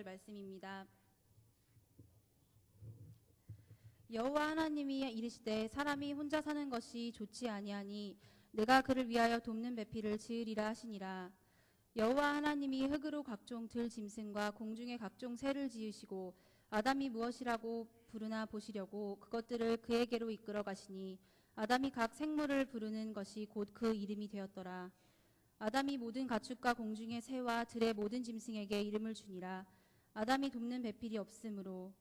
말씀입니다. 여호와 하나님이 이르시되 사람이 혼자 사는 것이 좋지 아니하니 내가 그를 위하여 돕는 배필을 지으리라 하시니라. 여호와 하나님이 흙으로 각종 들 짐승과 공중의 각종 새를 지으시고 아담이 무엇이라고 부르나 보시려고 그것들을 그에게로 이끌어 가시니 아담이 각 생물을 부르는 것이 곧 그 이름이 되었더라. 아담이 모든 가축과 공중의 새와 들의 모든 짐승에게 이름을 주니라. 아담이 돕는 배필이 없으므로.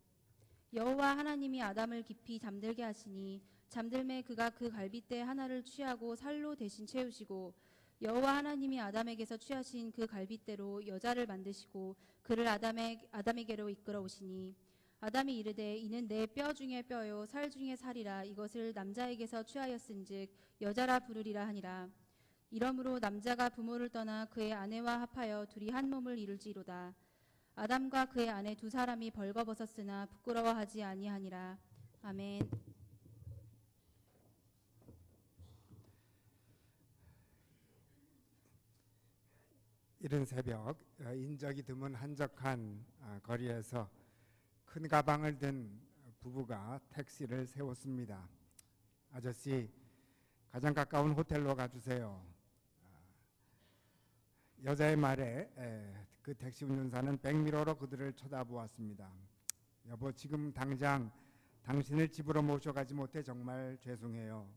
여호와 하나님이 아담을 깊이 잠들게 하시니 잠들매 그가 그 갈빗대 하나를 취하고 살로 대신 채우시고 여호와 하나님이 아담에게서 취하신 그 갈빗대로 여자를 만드시고 그를 아담에게로 이끌어 오시니 아담이 이르되 이는 내 뼈 중에 뼈요 살 중에 살이라. 이것을 남자에게서 취하였은즉 여자라 부르리라 하니라. 이러므로 남자가 부모를 떠나 그의 아내와 합하여 둘이 한 몸을 이룰지로다. 아담과 그의 아내 두 사람이 벌거벗었으나 부끄러워하지 아니하니라. 아멘. 이른 새벽 인적이 드문 한적한 거리에서 큰 가방을 든 부부가 택시를 세웠습니다. 아저씨, 가장 가까운 호텔로 가주세요. 여자의 말에 그 택시 운전사는 백미러로 그들을 쳐다보았습니다. 여보, 지금 당장 당신을 집으로 모셔가지 못해 정말 죄송해요.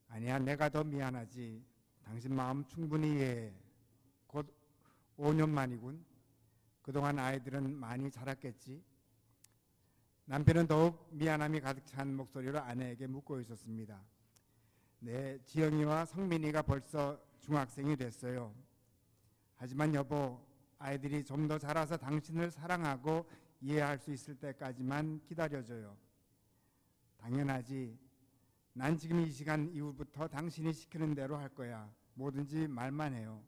아니야, 내가 더 미안하지. 당신 마음 충분히 이해해. 곧 5년 만이군. 그동안 아이들은 많이 자랐겠지. 남편은 더욱 미안함이 가득 찬 목소리로 아내에게 묻고 있었습니다. 네, 지영이와 성민이가 벌써 중학생이 됐어요. 하지만 여보, 아이들이 좀 더 자라서 당신을 사랑하고 이해할 수 있을 때까지만 기다려줘요. 당연하지. 난 지금 이 시간 이후부터 당신이 시키는 대로 할 거야. 뭐든지 말만 해요.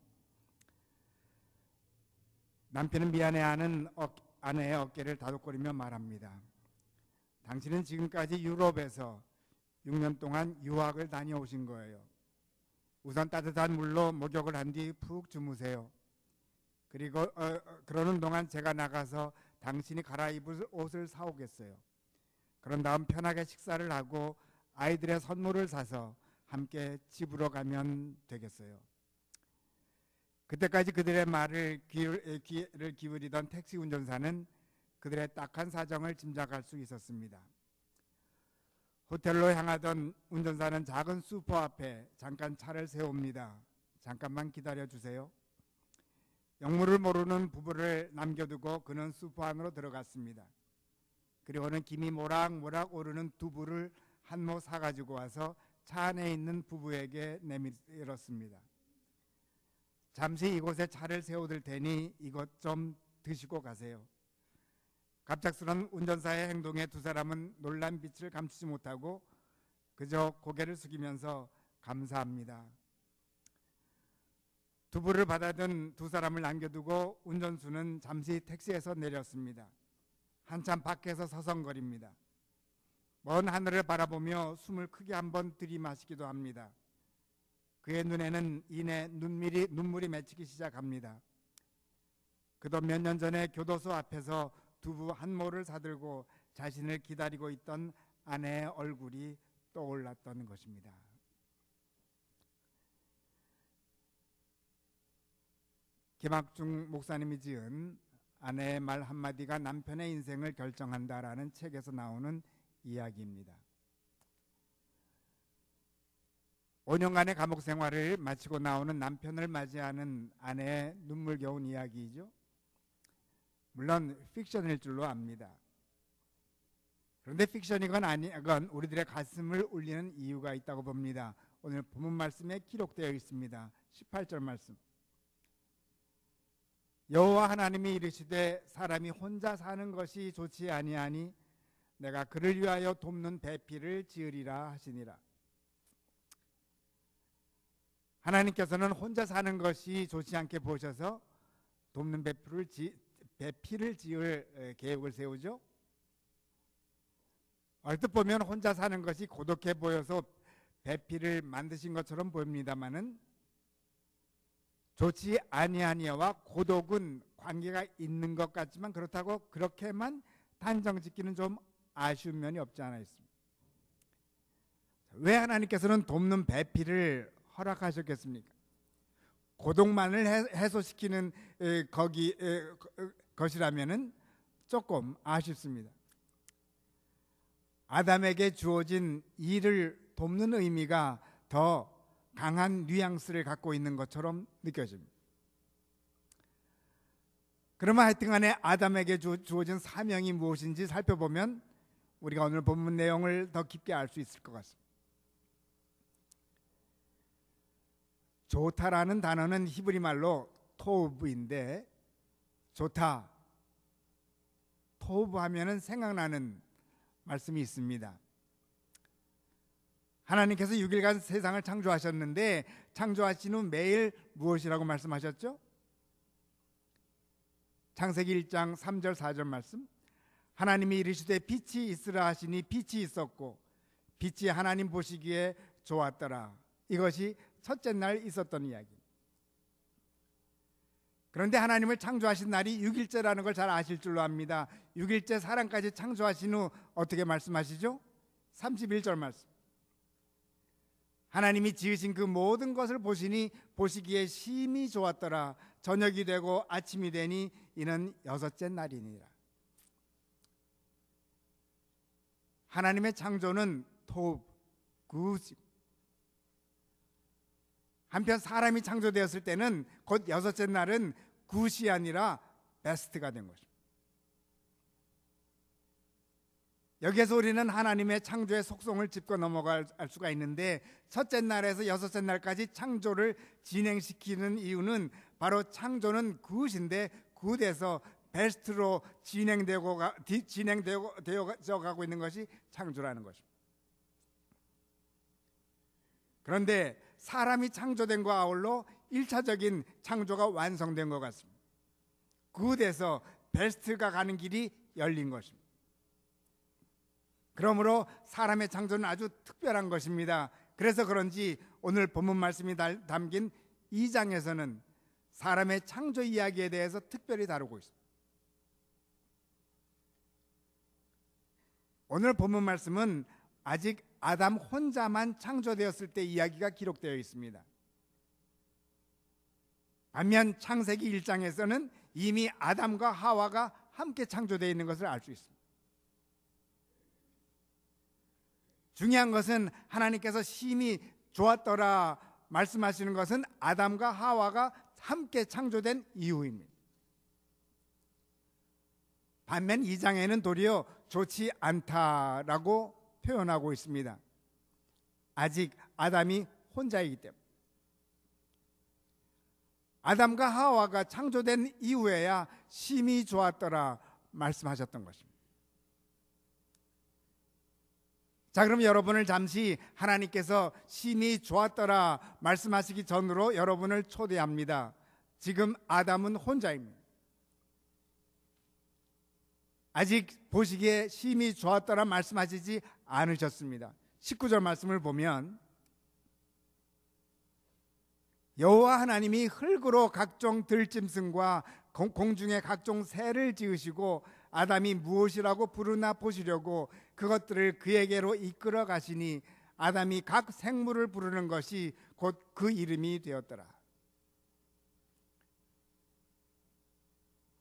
남편은 미안해하는 아내의 어깨를 다독거리며 말합니다. 당신은 지금까지 유럽에서 6년 동안 유학을 다녀오신 거예요. 우선 따뜻한 물로 목욕을 한 뒤 푹 주무세요. 그리고 그러는 동안 제가 나가서 당신이 갈아입을 옷을 사오겠어요. 그런 다음 편하게 식사를 하고 아이들의 선물을 사서 함께 집으로 가면 되겠어요. 그때까지 그들의 말을 귀를 기울이던 택시 운전사는 그들의 딱한 사정을 짐작할 수 있었습니다. 호텔로 향하던 운전사는 작은 슈퍼 앞에 잠깐 차를 세웁니다. 잠깐만 기다려 주세요. 영문을 모르는 부부를 남겨두고 그는 슈퍼 안으로 들어갔습니다. 그리고는 김이 모락모락 오르는 두부를 한 모 사가지고 와서 차 안에 있는 부부에게 내밀었습니다. 잠시 이곳에 차를 세워둘 테니 이것 좀 드시고 가세요. 갑작스런 운전사의 행동에 두 사람은 놀란 빛을 감추지 못하고 그저 고개를 숙이면서 감사합니다. 두부를 받아든 두 사람을 남겨두고 운전수는 잠시 택시에서 내렸습니다. 한참 밖에서 서성거립니다. 먼 하늘을 바라보며 숨을 크게 한번 들이마시기도 합니다. 그의 눈에는 이내 눈물이 맺히기 시작합니다. 그도 몇 년 전에 교도소 앞에서 두부 한 모를 사들고 자신을 기다리고 있던 아내의 얼굴이 떠올랐던 것입니다. 김학중 목사님이 지은 아내의 말 한마디가 남편의 인생을 결정한다라는 책에서 나오는 이야기입니다. 5년간의 감옥 생활을 마치고 나오는 남편을 맞이하는 아내의 눈물겨운 이야기이죠. 물론 픽션일 줄로 압니다. 그런데 픽션이건 아니건 우리들의 가슴을 울리는 이유가 있다고 봅니다. 오늘 본문 말씀에 기록되어 있습니다. 18절 말씀. 여호와 하나님이 이르시되 사람이 혼자 사는 것이 좋지 아니하니 내가 그를 위하여 돕는 배필을 지으리라 하시니라. 하나님께서는 혼자 사는 것이 좋지 않게 보셔서 돕는 배필을 지을 계획을 세우죠. 얼뜻 보면 혼자 사는 것이 고독해 보여서 배필을 만드신 것처럼 보입니다마는 좋지 아니하니와 고독은 관계가 있는 것 같지만 그렇다고 그렇게만 단정짓기는 좀 아쉬운 면이 없지 않아 있습니다. 왜 하나님께서는 돕는 배필을 허락하셨겠습니까? 고독만을 해소시키는 것이라면은 조금 아쉽습니다. 아담에게 주어진 일을 돕는 의미가 더 강한 뉘앙스를 갖고 있는 것처럼 느껴집니다. 그러면 하여튼간에 아담에게 주어진 사명이 무엇인지 살펴보면 우리가 오늘 본문 내용을 더 깊게 알 수 있을 것 같습니다. 좋다라는 단어는 히브리 말로 토브인데, 좋다, 토브 하면은 생각나는 말씀이 있습니다. 하나님께서 6일간 세상을 창조하셨는데 창조하신 후 매일 무엇이라고 말씀하셨죠? 창세기 1장 3절 4절 말씀. 하나님이 이르시되 빛이 있으라 하시니 빛이 있었고 빛이 하나님 보시기에 좋았더라. 이것이 첫째 날 있었던 이야기. 그런데 하나님을 창조하신 날이 6일째라는 걸 잘 아실 줄로 압니다. 6일째 사람까지 창조하신 후 어떻게 말씀하시죠? 31절 말씀. 하나님이 지으신 그 모든 것을 보시니 보시기에 심히 좋았더라. 저녁이 되고 아침이 되니 이는 여섯째 날이니라. 하나님의 창조는 토브, 굿. 한편 사람이 창조되었을 때는 곧 여섯째 날은 굿이 아니라 베스트가 된 것입니다. 여기에서 우리는 하나님의 창조의 속성을 짚고 넘어갈 수가 있는데, 첫째 날에서 여섯째 날까지 창조를 진행시키는 이유는 바로 창조는 굿인데 굿에서 베스트로 진행되어 가고 있는 것이 창조라는 것입니다. 그런데 사람이 창조된 것과 아울러 1차적인 창조가 완성된 것 같습니다. 굿에서 베스트가 가는 길이 열린 것입니다. 그러므로 사람의 창조는 아주 특별한 것입니다. 그래서 그런지 오늘 본문 말씀이 담긴 2장에서는 사람의 창조 이야기에 대해서 특별히 다루고 있습니다. 오늘 본문 말씀은 아직 아담 혼자만 창조되었을 때 이야기가 기록되어 있습니다. 반면 창세기 1장에서는 이미 아담과 하와가 함께 창조되어 있는 것을 알 수 있습니다. 중요한 것은 하나님께서 심히 좋았더라 말씀하시는 것은 아담과 하와가 함께 창조된 이유입니다. 반면 2장에는 도리어 좋지 않다라고 표현하고 있습니다. 아직 아담이 혼자이기 때문에. 아담과 하와가 창조된 이후에야 심히 좋았더라 말씀하셨던 것입니다. 자, 그럼 여러분을 잠시 하나님께서 심히 좋았더라 말씀하시기 전으로 여러분을 초대합니다. 지금 아담은 혼자입니다. 아직 보시기에 심히 좋았더라 말씀하시지 않으셨습니다. 19절 말씀을 보면 여호와 하나님이 흙으로 각종 들짐승과 공중의 각종 새를 지으시고 아담이 무엇이라고 부르나 보시려고 그것들을 그에게로 이끌어 가시니 아담이 각 생물을 부르는 것이 곧 그 이름이 되었더라.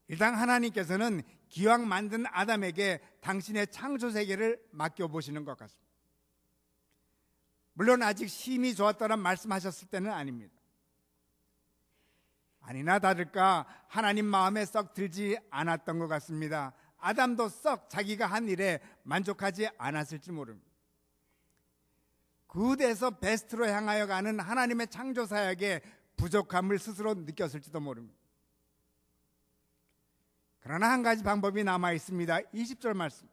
일단 하나님께서는 기왕 만든 아담에게 당신의 창조 세계를 맡겨보시는 것 같습니다. 물론 아직 심히 좋았더라 말씀하셨을 때는 아닙니다. 아니나 다를까 하나님 마음에 썩 들지 않았던 것 같습니다. 아담도 썩 자기가 한 일에 만족하지 않았을지 모릅니다. 굿에서 베스트로 향하여 가는 하나님의 창조 사역에 부족함을 스스로 느꼈을지도 모릅니다. 그러나 한 가지 방법이 남아 있습니다. 20절 말씀.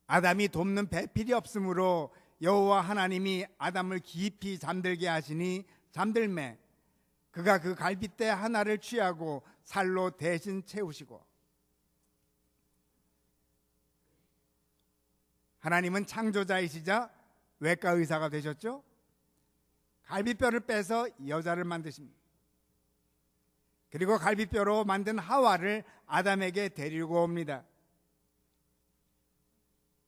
아담이 돕는 배필이 없으므로 여호와 하나님이 아담을 깊이 잠들게 하시니 잠들매 그가 그 갈빗대 하나를 취하고 살로 대신 채우시고. 하나님은 창조자이시자 외과 의사가 되셨죠. 갈비뼈를 빼서 여자를 만드십니다. 그리고 갈비뼈로 만든 하와를 아담에게 데리고 옵니다.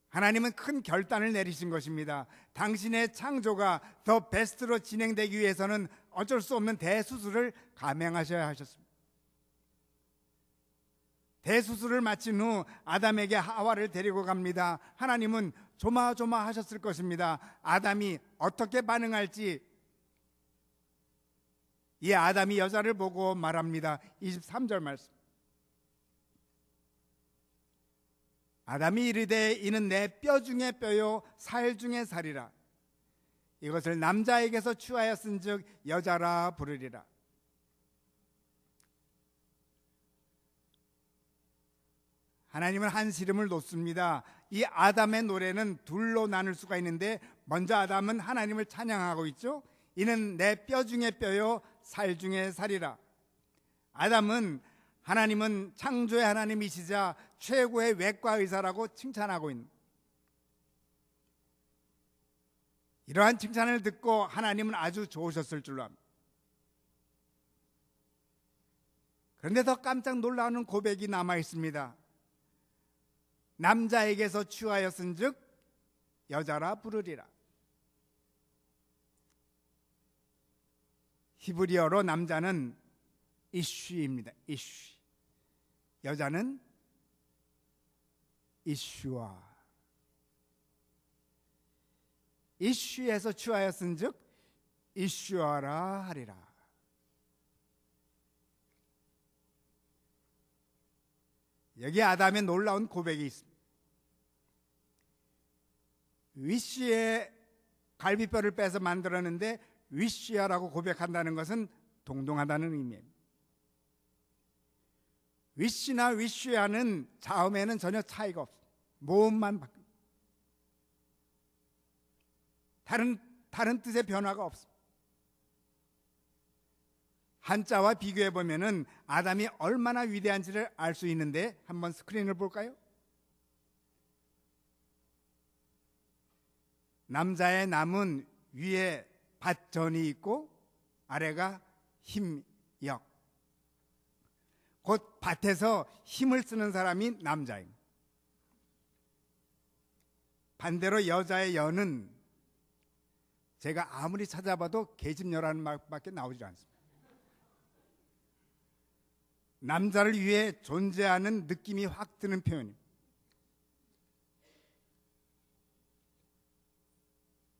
하나님은 큰 결단을 내리신 것입니다. 당신의 창조가 더 베스트로 진행되기 위해서는 어쩔 수 없는 대수술을 감행하셔야 하셨습니다. 대수술을 마친 후 아담에게 하와를 데리고 갑니다. 하나님은 조마조마하셨을 것입니다. 아담이 어떻게 반응할지. 이 아담이 여자를 보고 말합니다. 23절 말씀. 아담이 이르되 이는 내 뼈 중에 뼈요 살 중에 살이라. 이것을 남자에게서 취하였은즉 여자라 부르리라. 하나님은 한 시름을 놓습니다. 이 아담의 노래는 둘로 나눌 수가 있는데, 먼저 아담은 하나님을 찬양하고 있죠. 이는 내 뼈 중에 뼈요 살 중에 살이라. 아담은 하나님은 창조의 하나님이시자 최고의 외과 의사라고 칭찬하고 있는, 이러한 칭찬을 듣고 하나님은 아주 좋으셨을 줄로 압니다. 그런데 더 깜짝 놀라는 고백이 남아 있습니다. 남자에게서 취하였은즉 여자라 부르리라. 히브리어로 남자는 이쉬입니다. 이쉬. 여자는 이슈아. 이쉬에서 취하였은즉 이슈아라 하리라. 여기 아담의 놀라운 고백이 있습니다. 위시의 갈비뼈를 빼서 만들었는데 위시아라고 고백한다는 것은 동등하다는 의미입니다. 위시나 위시아는 자음에는 전혀 차이가 없습니다. 모음만 바뀝니다. 다른 뜻의 변화가 없습니다. 한자와 비교해 보면은 아담이 얼마나 위대한지를 알 수 있는데, 한번 스크린을 볼까요? 남자의 남은 위에 밭전이 있고 아래가 힘역. 곧 밭에서 힘을 쓰는 사람이 남자입니다. 반대로 여자의 여는 제가 아무리 찾아봐도 계집여라는 말밖에 나오지 않습니다. 남자를 위해 존재하는 느낌이 확 드는 표현입니다.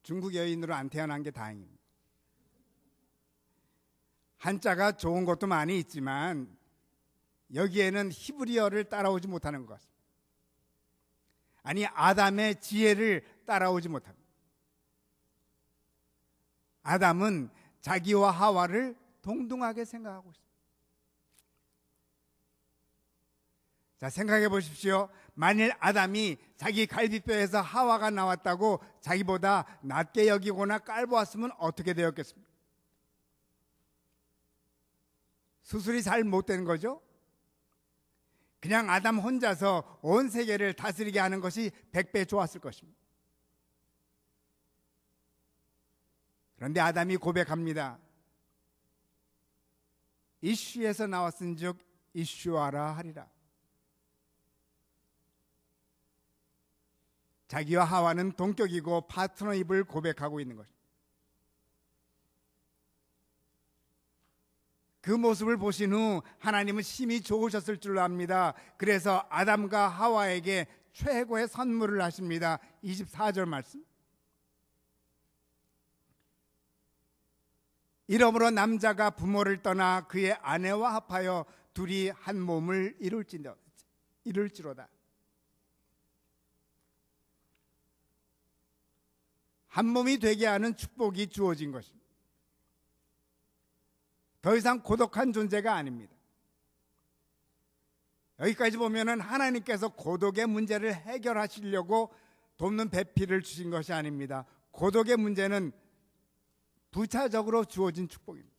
중국 여인으로 안 태어난 게 다행입니다. 한자가 좋은 것도 많이 있지만 여기에는 히브리어를 따라오지 못하는 것 같습니다. 아니, 아담의 지혜를 따라오지 못합니다. 아담은 자기와 하와를 동등하게 생각하고 있습니다. 자, 생각해 보십시오. 만일 아담이 자기 갈비뼈에서 하와가 나왔다고 자기보다 낮게 여기거나 깔보았으면 어떻게 되었겠습니까? 수술이 잘 못된 거죠? 그냥 아담 혼자서 온 세계를 다스리게 하는 것이 100배 좋았을 것입니다. 그런데 아담이 고백합니다. 이슈에서 나왔은즉 이슈아라 하리라. 자기와 하와는 동격이고 파트너입을 고백하고 있는 것입니다. 그 모습을 보신 후 하나님은 심히 좋으셨을 줄로 압니다. 그래서 아담과 하와에게 최고의 선물을 하십니다. 24절 말씀. 이러므로 남자가 부모를 떠나 그의 아내와 합하여 둘이 한 몸을 이룰지로다. 한 몸이 되게 하는 축복이 주어진 것입니다. 더 이상 고독한 존재가 아닙니다. 여기까지 보면은 하나님께서 고독의 문제를 해결하시려고 돕는 배필을 주신 것이 아닙니다. 고독의 문제는 부차적으로 주어진 축복입니다.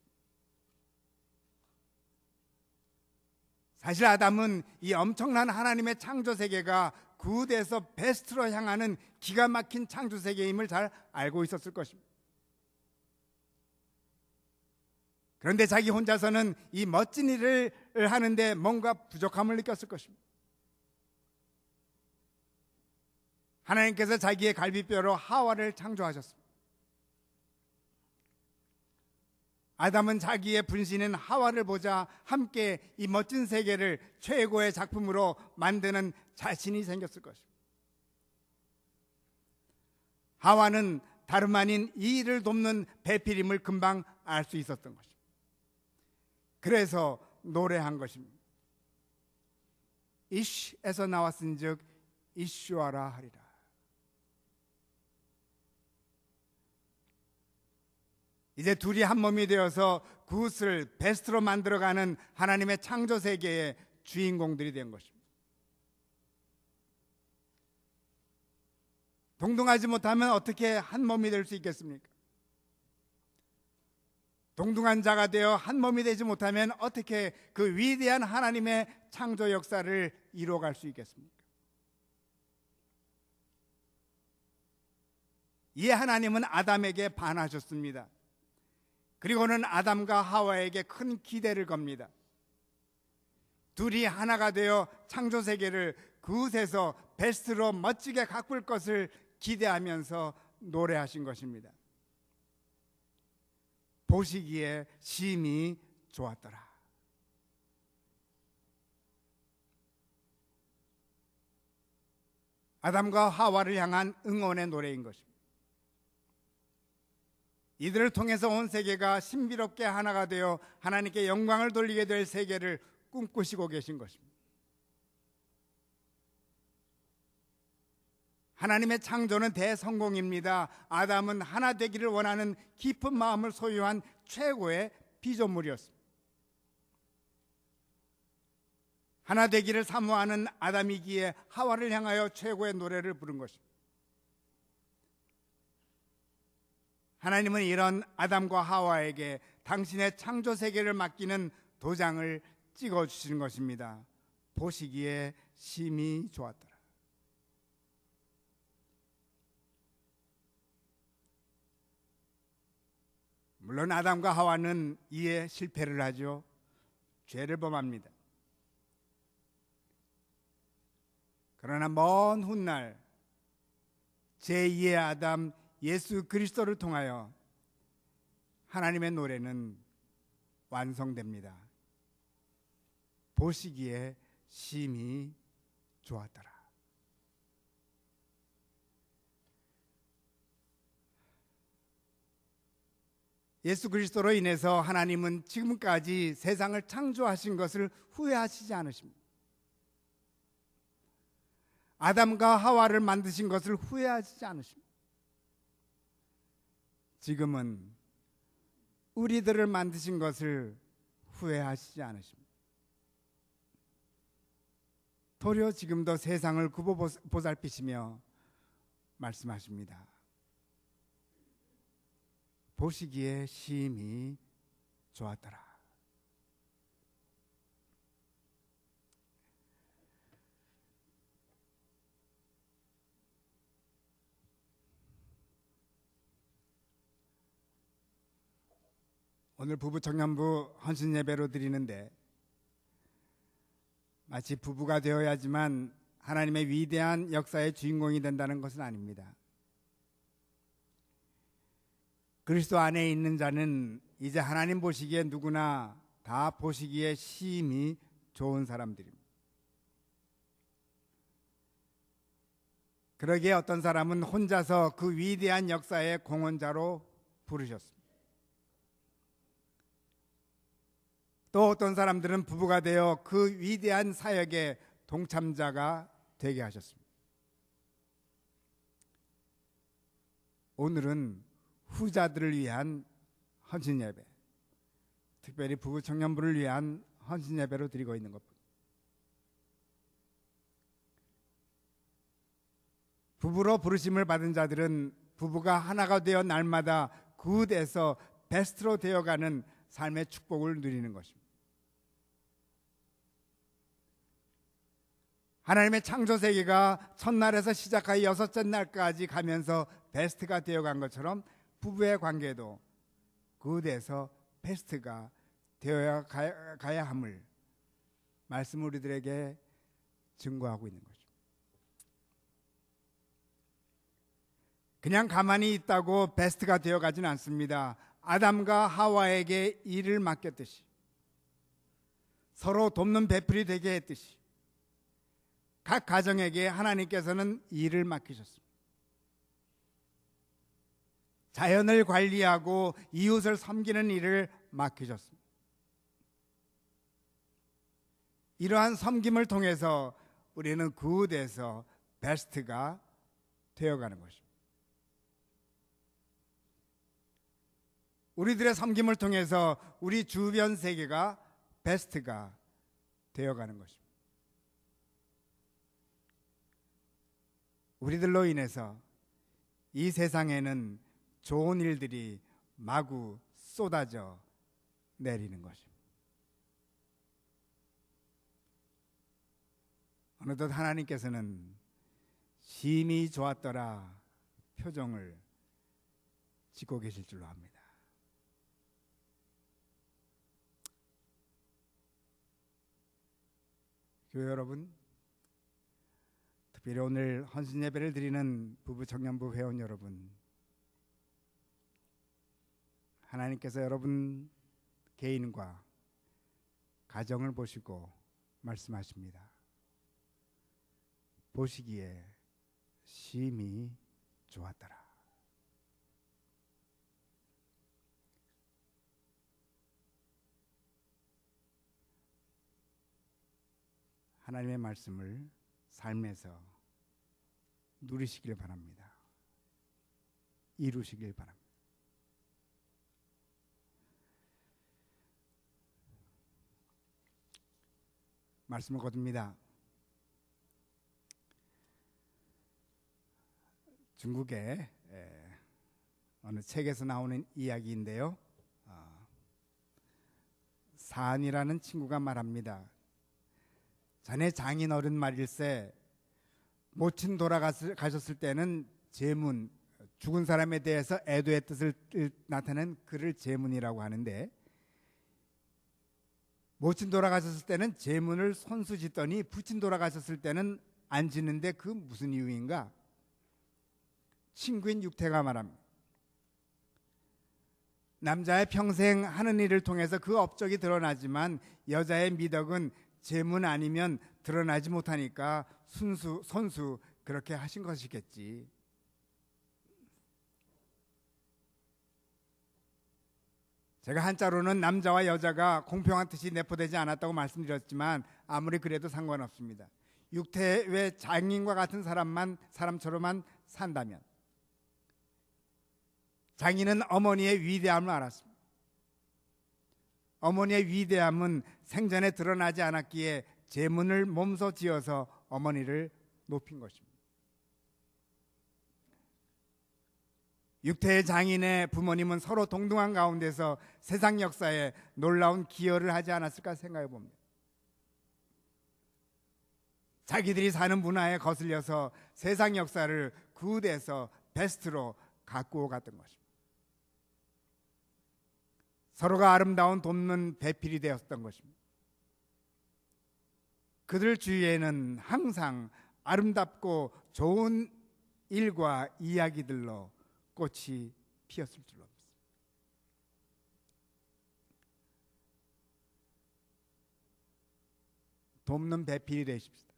사실 아담은 이 엄청난 하나님의 창조 세계가 굿에서 베스트로 향하는 기가 막힌 창조 세계임을 잘 알고 있었을 것입니다. 그런데 자기 혼자서는 이 멋진 일을 하는데 뭔가 부족함을 느꼈을 것입니다. 하나님께서 자기의 갈비뼈로 하와를 창조하셨습니다. 아담은 자기의 분신인 하와를 보자 함께 이 멋진 세계를 최고의 작품으로 만드는 자신이 생겼을 것입니다. 하와는 다름 아닌 이 일을 돕는 배필임을 금방 알 수 있었던 것입니다. 그래서 노래한 것입니다. 이쉬에서 나왔은즉 이슈하라 하리라. 이제 둘이 한 몸이 되어서 그것을 베스트로 만들어가는 하나님의 창조 세계의 주인공들이 된 것입니다. 동등하지 못하면 어떻게 한 몸이 될 수 있겠습니까? 동등한 자가 되어 한 몸이 되지 못하면 어떻게 그 위대한 하나님의 창조 역사를 이루어갈 수 있겠습니까? 이에 하나님은 아담에게 반하셨습니다. 그리고는 아담과 하와에게 큰 기대를 겁니다. 둘이 하나가 되어 창조 세계를 그곳에서 베스트로 멋지게 가꿀 것을 기대하면서 노래하신 것입니다. 보시기에 심히 좋았더라. 아담과 하와를 향한 응원의 노래인 것입니다. 이들을 통해서 온 세계가 신비롭게 하나가 되어 하나님께 영광을 돌리게 될 세계를 꿈꾸시고 계신 것입니다. 하나님의 창조는 대성공입니다. 아담은 하나 되기를 원하는 깊은 마음을 소유한 최고의 피조물이었습니다. 하나 되기를 사모하는 아담이기에 하와를 향하여 최고의 노래를 부른 것입니다. 하나님은 이런 아담과 하와에게 당신의 창조 세계를 맡기는 도장을 찍어주시는 것입니다. 보시기에 심히 좋았더라. 물론 아담과 하와는 이에 실패를 하죠. 죄를 범합니다. 그러나 먼 훗날 제2의 아담 예수 그리스도를 통하여 하나님의 노래는 완성됩니다. 보시기에 심히 좋았더라. 예수 그리스도로 인해서 하나님은 지금까지 세상을 창조하신 것을 후회하시지 않으십니다. 아담과 하와를 만드신 것을 후회하시지 않으십니다. 지금은 우리들을 만드신 것을 후회하시지 않으십니다. 도리어 지금도 세상을 굽어 보살피시며 말씀하십니다. 보시기에 심히 좋았더라. 오늘 부부 청년부 헌신 예배로 드리는데 마치 부부가 되어야지만 하나님의 위대한 역사의 주인공이 된다는 것은 아닙니다. 그리스도 안에 있는 자는 이제 하나님 보시기에 누구나 다 보시기에 심히 좋은 사람들입니다. 그러기에 어떤 사람은 혼자서 그 위대한 역사의 공헌자로 부르셨습니다. 또 어떤 사람들은 부부가 되어 그 위대한 사역의 동참자가 되게 하셨습니다. 오늘은 후자들을 위한 헌신 예배, 특별히 부부 청년부를 위한 헌신 예배로 드리고 있는 것. 부부로 부르심을 받은 자들은 부부가 하나가 되어 날마다 굿에서 베스트로 되어가는 삶의 축복을 누리는 것입니다. 하나님의 창조 세계가 첫날에서 시작하여 여섯째 날까지 가면서 베스트가 되어간 것처럼 부부의 관계도 굿에서 베스트가 되어야 가야 함을 말씀 우리들에게 증거하고 있는 거죠. 그냥 가만히 있다고 베스트가 되어가지는 않습니다. 아담과 하와에게 일을 맡겼듯이, 서로 돕는 배필이 되게 했듯이 각 가정에게 하나님께서는 일을 맡기셨습니다. 자연을 관리하고 이웃을 섬기는 일을 맡기셨습니다. 이러한 섬김을 통해서 우리는 굿에서 베스트가 되어가는 것입니다. 우리들의 섬김을 통해서 우리 주변 세계가 베스트가 되어가는 것입니다. 우리들로 인해서 이 세상에는 좋은 일들이 마구 쏟아져 내리는 것입니다. 어느덧 하나님께서는 심히 좋았더라 표정을 짓고 계실 줄로 압니다. 교회 여러분, 특별히 오늘 헌신 예배를 드리는 부부 청년부 회원 여러분, 하나님께서 여러분 개인과 가정을 보시고 말씀하십니다. 보시기에 심히 좋았더라. 하나님의 말씀을 삶에서 누리시길 바랍니다. 이루시길 바랍니다. 말씀을 거둡니다. 중국의 어느 책에서 나오는 이야기인데요. 산이라는 친구가 말합니다. 자네 장인어른 말일세, 모친 돌아가셨을 때는 제문, 죽은 사람에 대해서 애도의 뜻을 나타낸 글을 제문이라고 하는데, 모친 돌아가셨을 때는 제문을 손수 짓더니 부친 돌아가셨을 때는 안 짓는데 그 무슨 이유인가? 친구인 육태가 말합니다. 남자의 평생 하는 일을 통해서 그 업적이 드러나지만 여자의 미덕은 제문 아니면 드러나지 못하니까 손수 그렇게 하신 것이겠지. 제가 한자로는 남자와 여자가 공평한 뜻이 내포되지 않았다고 말씀드렸지만 아무리 그래도 상관없습니다. 육태의 장인과 같은 사람처럼만 산다면, 장인은 어머니의 위대함을 알았습니다. 어머니의 위대함은 생전에 드러나지 않았기에 제문을 몸소 지어서 어머니를 높인 것입니다. 육태의 장인의 부모님은 서로 동등한 가운데서 세상 역사에 놀라운 기여를 하지 않았을까 생각해 봅니다. 자기들이 사는 문화에 거슬려서 세상 역사를 굿에서 베스트로 갖고 갔던 것입니다. 서로가 아름다운 돕는 배필이 되었던 것입니다. 그들 주위에는 항상 아름답고 좋은 일과 이야기들로 꽃이 피었을 줄로 믿습니다. 돕는 배필이 되십시다.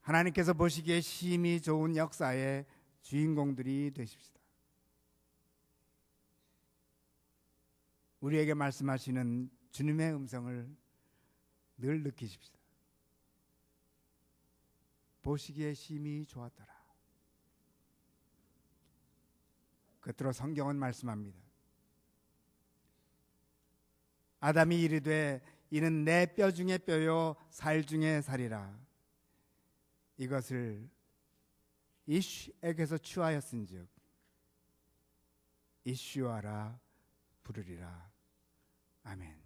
하나님께서 보시기에 심히 좋은 역사의 주인공들이 되십시다. 우리에게 말씀하시는 주님의 음성을 늘 느끼십시다. 보시기에 심히 좋았더라. 끝으로 성경은 말씀합니다. 아담이 이르되 이는 내 뼈 중에 뼈요 살 중에 살이라. 이것을 이쉬에게서 취하였은즉 이쉬와라 부르리라. 아멘.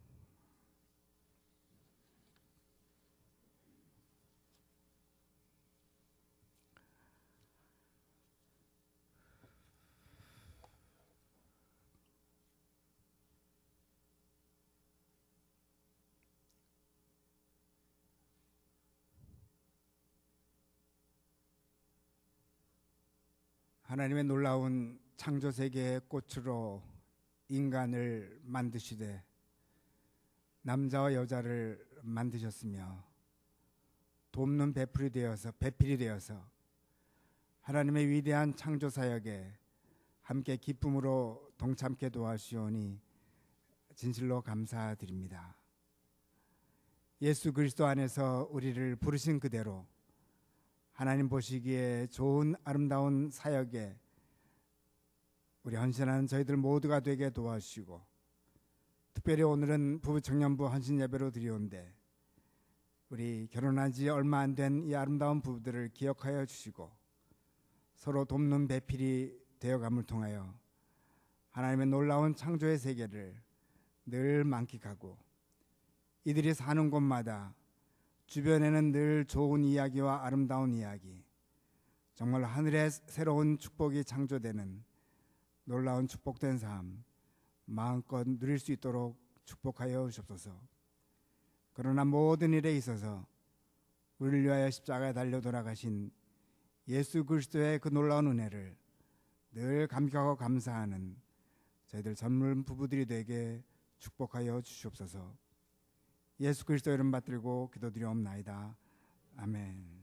하나님의 놀라운 창조 세계의 꽃으로 인간을 만드시되 남자와 여자를 만드셨으며 돕는 배필이 되어서 하나님의 위대한 창조 사역에 함께 기쁨으로 동참케 도와주시오니 진실로 감사드립니다. 예수 그리스도 안에서 우리를 부르신 그대로 하나님 보시기에 좋은 아름다운 사역에 우리 헌신하는 저희들 모두가 되게 도와주시고, 특별히 오늘은 부부 청년부 헌신 예배로 드리온데 우리 결혼한 지 얼마 안 된 이 아름다운 부부들을 기억하여 주시고 서로 돕는 배필이 되어감을 통하여 하나님의 놀라운 창조의 세계를 늘 만끽하고 이들이 사는 곳마다 주변에는 늘 좋은 이야기와 아름다운 이야기, 정말 하늘의 새로운 축복이 창조되는 놀라운 축복된 삶 마음껏 누릴 수 있도록 축복하여 주옵소서. 그러나 모든 일에 있어서 우리를 위하여 십자가에 달려 돌아가신 예수 그리스도의 그 놀라운 은혜를 늘 감격하고 감사하는 저희들 젊은 부부들이 되게 축복하여 주시옵소서. 예수 그리스도 이름 받들고 기도드리옵나이다. 아멘.